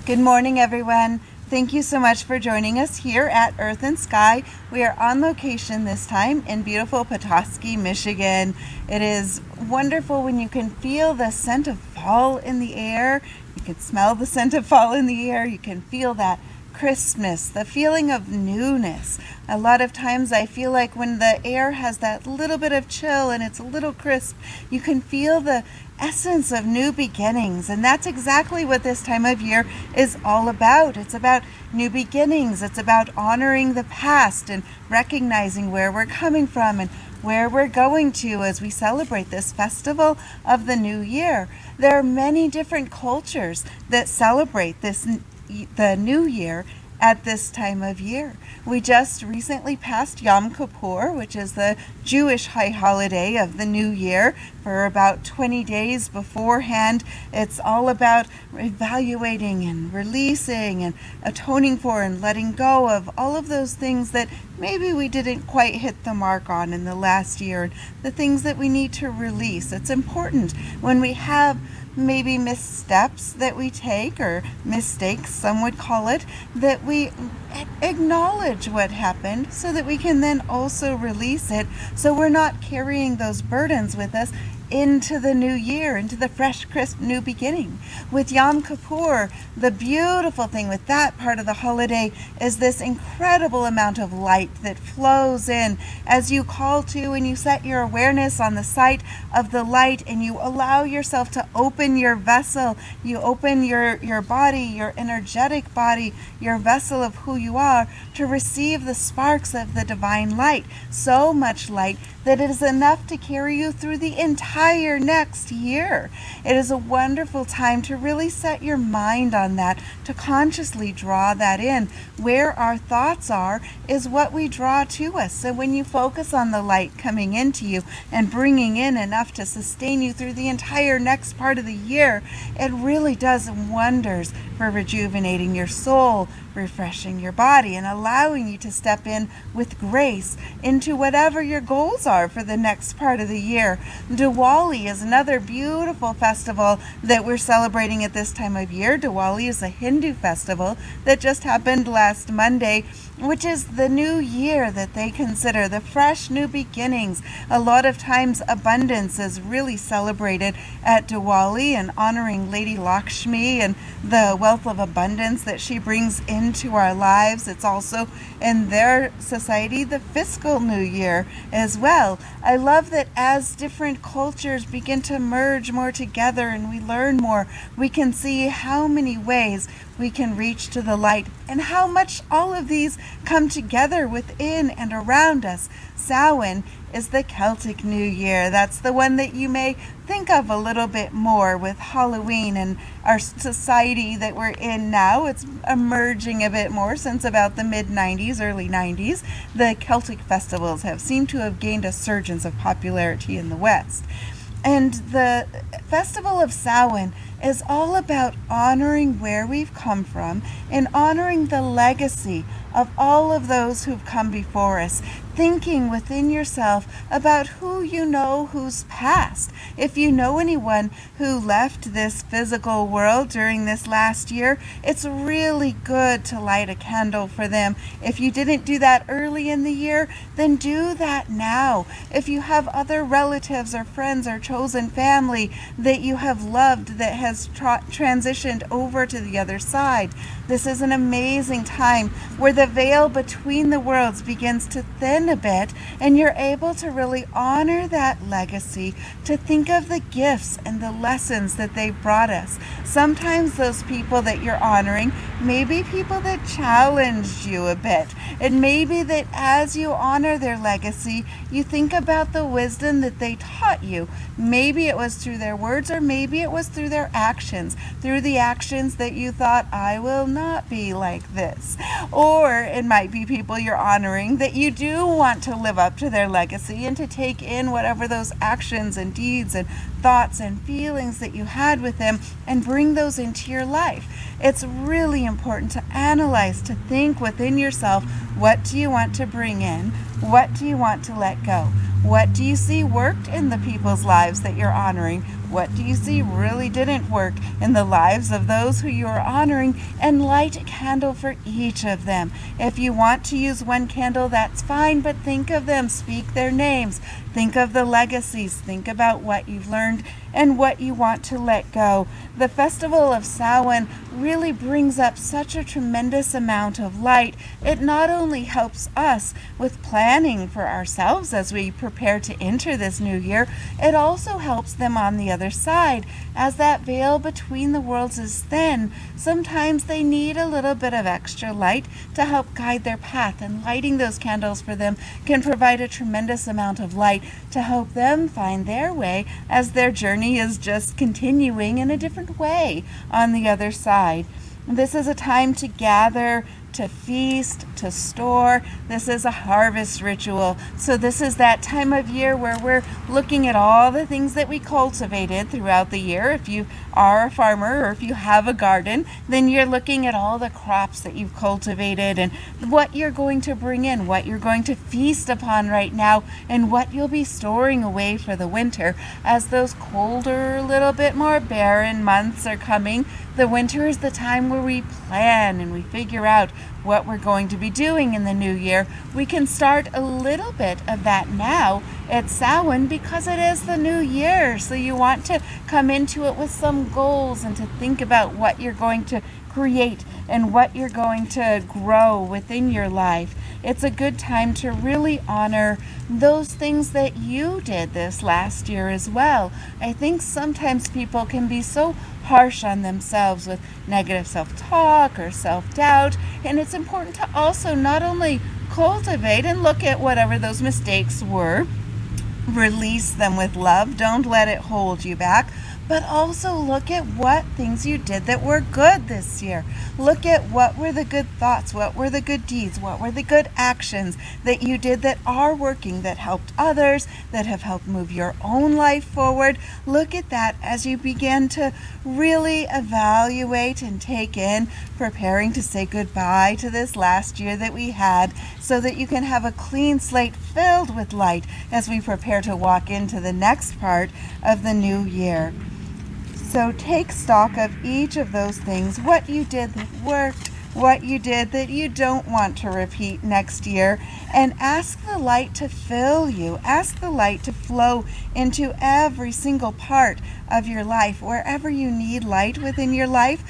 Good morning, everyone. Thank you so much for joining us here at Earth and Sky. We are on location this time in beautiful Petoskey, Michigan. It is wonderful when you can feel the scent of fall in the air. You can smell the scent of fall in the air. You can feel that crispness, the feeling of newness. A lot of times I feel like when the air has that little bit of chill and it's a little crisp, you can feel the essence of new beginnings. And that's exactly what this time of year is all about. It's about new beginnings. It's about honoring the past and recognizing where we're coming from and where we're going to as we celebrate this festival of the new year. There are many different cultures that celebrate the new year at this time of year. We just recently passed Yom Kippur, which is the Jewish high holiday of the new year. For about 20 days beforehand, it's all about evaluating and releasing and atoning for and letting go of all of those things that maybe we didn't quite hit the mark on in the last year, and the things that we need to release. It's important when we have maybe missteps that we take, or mistakes some would call it, that we acknowledge what happened so that we can then also release it, so we're not carrying those burdens with us into the new year, into the fresh, crisp new beginning. With Yom Kippur, the beautiful thing with that part of the holiday is this incredible amount of light that flows in as you call to and you set your awareness on the sight of the light, and you allow yourself to open your vessel. You open your body, your energetic body, your vessel of who you are, to receive the sparks of the divine light. So much light that it is enough to carry you through the entire next year. It is a wonderful time to really set your mind on that, to consciously draw that in. Where our thoughts are is what we draw to us. So when you focus on the light coming into you and bringing in enough to sustain you through the entire next part of the year, it really does wonders for rejuvenating your soul, refreshing your body, and allowing you to step in with grace into whatever your goals are for the next part of the year. Diwali is another beautiful festival that we're celebrating at this time of year. Diwali is a Hindu festival that just happened last Monday, which is the new year that they consider the fresh new beginnings. A lot of times abundance is really celebrated at Diwali, and honoring Lady Lakshmi and the wealth of abundance that she brings into our lives. It's also in their society the fiscal new year as well. I love that as different cultures begin to merge more together and we learn more, we can see how many ways we can reach to the light and how much all of these come together within and around us. Samhain is the Celtic New Year. That's the one that you may think of a little bit more with Halloween and our society that we're in now. It's emerging a bit more since about the mid-90s, early 90s. The Celtic festivals have seemed to have gained a surge of popularity in the West. And the Festival of Samhain is all about honoring where we've come from and honoring the legacy of all of those who've come before us. Thinking within yourself about who you know who's passed. If you know anyone who left this physical world during this last year, it's really good to light a candle for them. If you didn't do that early in the year, then do that now. If you have other relatives or friends or chosen family that you have loved that has transitioned over to the other side, this is an amazing time where the veil between the worlds begins to thin a bit, and you're able to really honor that legacy, to think of the gifts and the lessons that they brought us. Sometimes those people that you're honoring may be people that challenged you a bit. It may be that as you honor their legacy, you think about the wisdom that they taught you. Maybe it was through their words, or maybe it was through their actions, through the actions that you thought, I will not be like this. Or it might be people you're honoring that you do want to live up to their legacy and to take in whatever those actions and deeds and thoughts and feelings that you had with them and bring those into your life. It's really important to analyze, to think within yourself, what do you want to bring in? What do you want to let go? What do you see worked in the people's lives that you're honoring? What do you see really didn't work in the lives of those who you are honoring, and light a candle for each of them. If you want to use one candle, that's fine, but think of them, speak their names, think of the legacies, think about what you've learned and what you want to let go. The festival of Samhain really brings up such a tremendous amount of light. It not only helps us with planning for ourselves as we prepare to enter this new year, it also helps them on the other side. As that veil between the worlds is thin, sometimes they need a little bit of extra light to help guide their path, and lighting those candles for them can provide a tremendous amount of light to help them find their way as their journey is just continuing in a different way on the other side. This is a time to gather, to feast, to store. This is a harvest ritual. So this is that time of year where we're looking at all the things that we cultivated throughout the year. If you are a farmer or if you have a garden, then you're looking at all the crops that you've cultivated and what you're going to bring in, what you're going to feast upon right now, and what you'll be storing away for the winter. As those colder, little bit more barren months are coming, the winter is the time where we plan and we figure out what we're going to be doing in the new year. We can start a little bit of that now at Samhain because it is the new year. So you want to come into it with some goals and to think about what you're going to create and what you're going to grow within your life. It's a good time to really honor those things that you did this last year as well. I think sometimes people can be so harsh on themselves with negative self-talk or self-doubt, and it's important to also not only cultivate and look at whatever those mistakes were, release them with love, don't let it hold you back, but also look at what things you did that were good this year. Look at what were the good thoughts, what were the good deeds, what were the good actions that you did that are working, that helped others, that have helped move your own life forward. Look at that as you begin to really evaluate and take in, preparing to say goodbye to this last year that we had, so that you can have a clean slate filled with light as we prepare to walk into the next part of the new year. So take stock of each of those things, what you did that worked, what you did that you don't want to repeat next year, and ask the light to fill you. Ask the light to flow into every single part of your life. Wherever you need light within your life,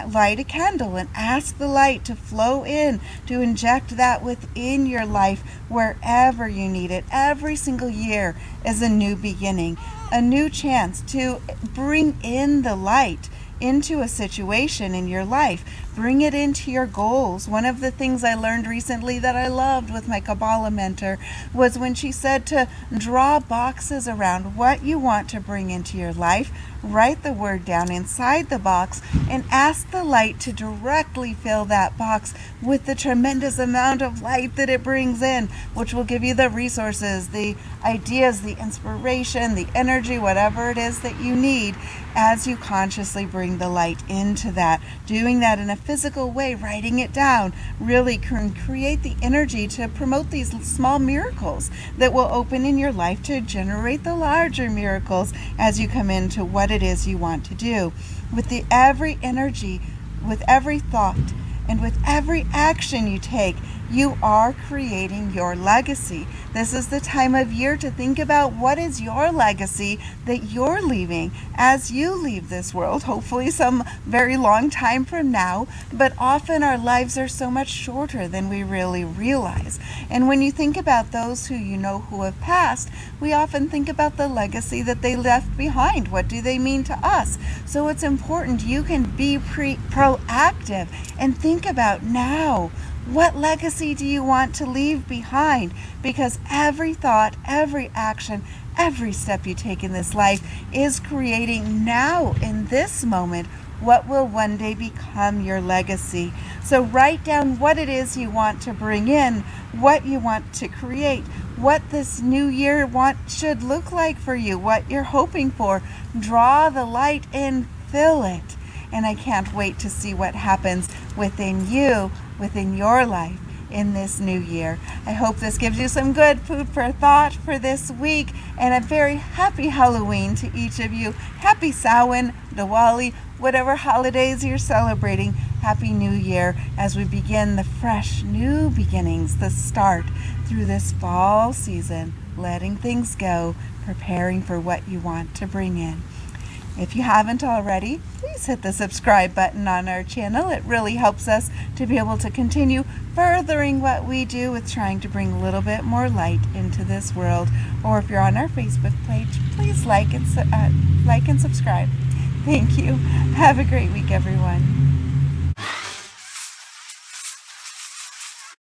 light a candle and ask the light to flow in, to inject that within your life wherever you need it. Every single year is a new beginning, a new chance to bring in the light into a situation in your life. Bring it into your goals. One of the things I learned recently that I loved with my Kabbalah mentor was when she said to draw boxes around what you want to bring into your life, write the word down inside the box, and ask the light to directly fill that box with the tremendous amount of light that it brings in, which will give you the resources, the ideas, the inspiration, the energy, whatever it is that you need as you consciously bring the light into that. Doing that in a physical way, writing it down, really can create the energy to promote these small miracles that will open in your life to generate the larger miracles as you come into what it is you want to do. With every energy, with every thought, and with every action you take, you are creating your legacy. This is the time of year to think about what is your legacy that you're leaving as you leave this world, hopefully some very long time from now, but often our lives are so much shorter than we really realize. And when you think about those who you know who have passed, we often think about the legacy that they left behind. What do they mean to us? So it's important you can be proactive and think about now, what legacy do you want to leave behind? Because every thought, every action, every step you take in this life is creating now, in this moment, what will one day become your legacy. So write down what it is you want to bring in, what you want to create, what this new year should look like for you, what you're hoping for. Draw the light and fill it. And I can't wait to see what happens within you, within your life, in this new year. I hope this gives you some good food for thought for this week, and a very happy Halloween to each of you. Happy Samhain, Diwali, whatever holidays you're celebrating. Happy New Year as we begin the fresh new beginnings, the start through this fall season, letting things go, preparing for what you want to bring in. If you haven't already, please hit the subscribe button on our channel. It really helps us to be able to continue furthering what we do with trying to bring a little bit more light into this world. Or if you're on our Facebook page, please like and subscribe. Thank you. Have a great week, everyone.